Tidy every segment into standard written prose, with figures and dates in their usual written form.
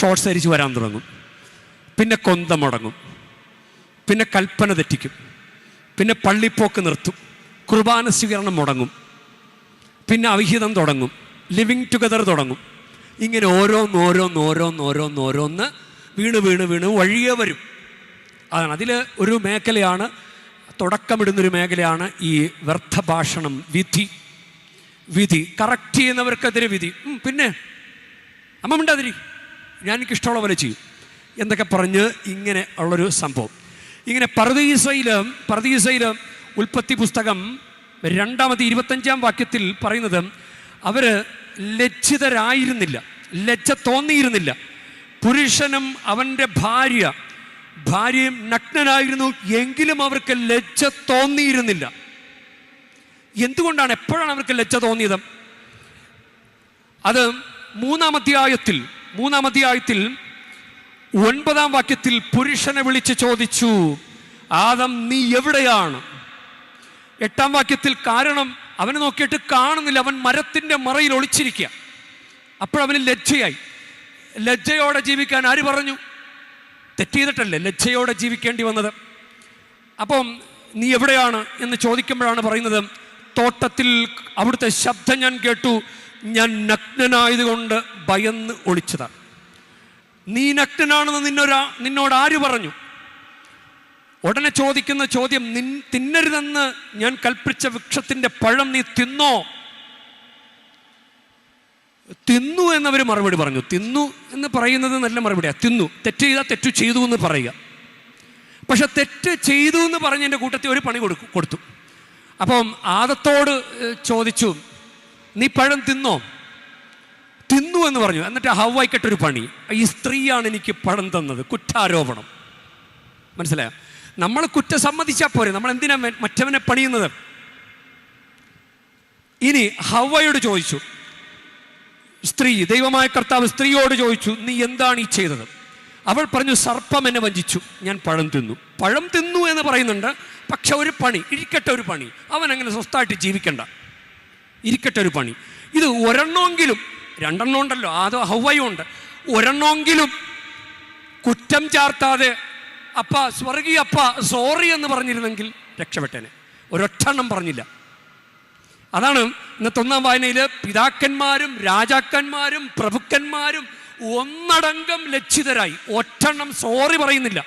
Shorts അരിച്ച് വരാൻ തുടങ്ങും, പിന്നെ കൊന്ത മുടങ്ങും, പിന്നെ കൽപ്പന തെറ്റിക്കും, പിന്നെ പള്ളിപ്പോക്ക് നിർത്തും, കുർബാന സ്വീകരണം മുടങ്ങും, അവിഹിതം തുടങ്ങും, ലിവിങ് ടുഗദർ തുടങ്ങും. ഇങ്ങനെ ഓരോന്ന് വീണ് വഴിയേ വരും. അതാണ് അതിൽ ഒരു മേഖലയാണ്, തുടക്കമിടുന്നൊരു മേഖലയാണ് ഈ വ്യർത്ഥഭാഷണം, വിധി കറക്റ്റ് ചെയ്യുന്നവർക്കെതിരെ വിധി. പിന്നെ അമ്മ മിണ്ടാതിരി, ഞാൻ എനിക്കിഷ്ടമുള്ള പോലെ ചെയ്യും എന്നൊക്കെ പറഞ്ഞ് ഇങ്ങനെ ഉള്ളൊരു സംഭവം. ഇങ്ങനെ പർദീസയിൽ ഉൽപ്പത്തി പുസ്തകം 2-25 വാക്യത്തിൽ പറയുന്നത് അവർ ലജ്ജിതരായിരുന്നില്ല, ലജ്ജ തോന്നിയിരുന്നില്ല. പുരുഷനും അവൻ്റെ ഭാര്യയും നഗ്നനായിരുന്നു, എങ്കിലും അവർക്ക് ലജ്ജ തോന്നിയിരുന്നില്ല. എന്തുകൊണ്ടാണ്? എപ്പോഴാണ് അവർക്ക് ലജ്ജ തോന്നിയത്? അത് 3-ാം അധ്യായത്തിൽ 9-ാം വാക്യത്തിൽ പുരുഷനെ വിളിച്ച് ചോദിച്ചു, ആദം നീ എവിടെയാണ്? 8-ാം വാക്യത്തിൽ കാരണം അവനെ നോക്കിയിട്ട് കാണുന്നില്ല, അവൻ മരത്തിൻ്റെ മറയിൽ ഒളിച്ചിരിക്കുക. അപ്പോഴവന് ലജ്ജയായി. ലജ്ജയോടെ ജീവിക്കാൻ ആര് പറഞ്ഞു? തെറ്റ് ചെയ്തിട്ടല്ലേ ലജ്ജയോടെ ജീവിക്കേണ്ടി വന്നത്. അപ്പം നീ എവിടെയാണ് എന്ന് ചോദിക്കുമ്പോഴാണ് പറയുന്നത്, തോട്ടത്തിൽ അവിടുത്തെ ശബ്ദം ഞാൻ കേട്ടു, ഞാൻ നഗ്നനായതുകൊണ്ട് ഭയന്ന് ഒളിച്ചതാണ്. നീ നഗ്നനാണെന്ന് നിന്നോട് ആര് പറഞ്ഞു? ഉടനെ ചോദിക്കുന്ന ചോദ്യം, തിന്നരുതെന്ന് ഞാൻ കൽപ്പിച്ച വൃക്ഷത്തിൻ്റെ പഴം നീ തിന്നോ? തിന്നു എന്നവർ മറുപടി പറഞ്ഞു. തിന്നു എന്ന് പറയുന്നത് നല്ല മറുപടിയാണ്. തിന്നു, തെറ്റ് ചെയ്താൽ തെറ്റു ചെയ്തു എന്ന് പറയുക. പക്ഷെ തെറ്റ് ചെയ്തു എന്ന് പറഞ്ഞ് എൻ്റെ കൂട്ടത്തിൽ ഒരു പണി കൊടുത്തു. അപ്പം ആദത്തോട് ചോദിച്ചു, നീ പഴം തിന്നോ? തിന്നു എന്ന് പറഞ്ഞു. എന്നിട്ട് ഹവ്വായിക്കട്ടൊരു പണി, ഈ സ്ത്രീയാണ് എനിക്ക് പഴം തന്നത്, കുറ്റാരോപണം. മനസ്സിലായോ? നമ്മൾ കുറ്റം സമ്മതിച്ചാൽ പോരെ, നമ്മൾ എന്തിനാ മറ്റവനെ പണിയുന്നത്? ഇനി ഹവ്വയോട് ചോദിച്ചു, ദൈവമായ കർത്താവ് സ്ത്രീയോട് ചോദിച്ചു, നീ എന്താണ് ഈ ചെയ്തത്? അവൾ പറഞ്ഞു, സർപ്പം എന്നെ വഞ്ചിച്ചു, ഞാൻ പഴം തിന്നു എന്ന് പറയുന്നുണ്ട്. പക്ഷെ ഒരു പണി, ഇരിക്കട്ടെ ഒരു പണി, അവൻ അങ്ങനെ സ്വസ്ഥമായിട്ട് ജീവിക്കണ്ട, ഇരിക്കട്ടെ ഒരു പണി. ഇത് ഒരെണ്ണമെങ്കിലും, 2 ഉണ്ടല്ലോ, അത് ഹവ്വയും ഉണ്ട്, ഒരെണ്ണമെങ്കിലും കുറ്റം ചാർത്താതെ സ്വർഗീയ അപ്പ സോറി എന്ന് പറഞ്ഞിരുന്നെങ്കിൽ രക്ഷപ്പെട്ടേനെ. ഒരൊറ്റെണ്ണം പറഞ്ഞില്ല. അതാണ് ഇന്നത്തെ 1-ാം വായനയിൽ പിതാക്കന്മാരും രാജാക്കന്മാരും പ്രഭുക്കന്മാരും ഒന്നടങ്കം ലജ്ജിതരായി. ഒറ്റെണ്ണം സോറി പറയുന്നില്ല.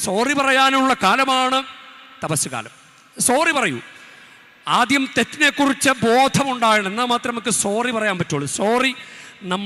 സോറി പറയാനുള്ള കാലമാണ് തപസ് കാലം. സോറി പറയൂ. ആദ്യം തെറ്റിനെ കുറിച്ച് ബോധമുണ്ടാകണം, എന്നാൽ മാത്രമേ നമുക്ക് സോറി പറയാൻ പറ്റുള്ളൂ. സോറി നമ്മൾ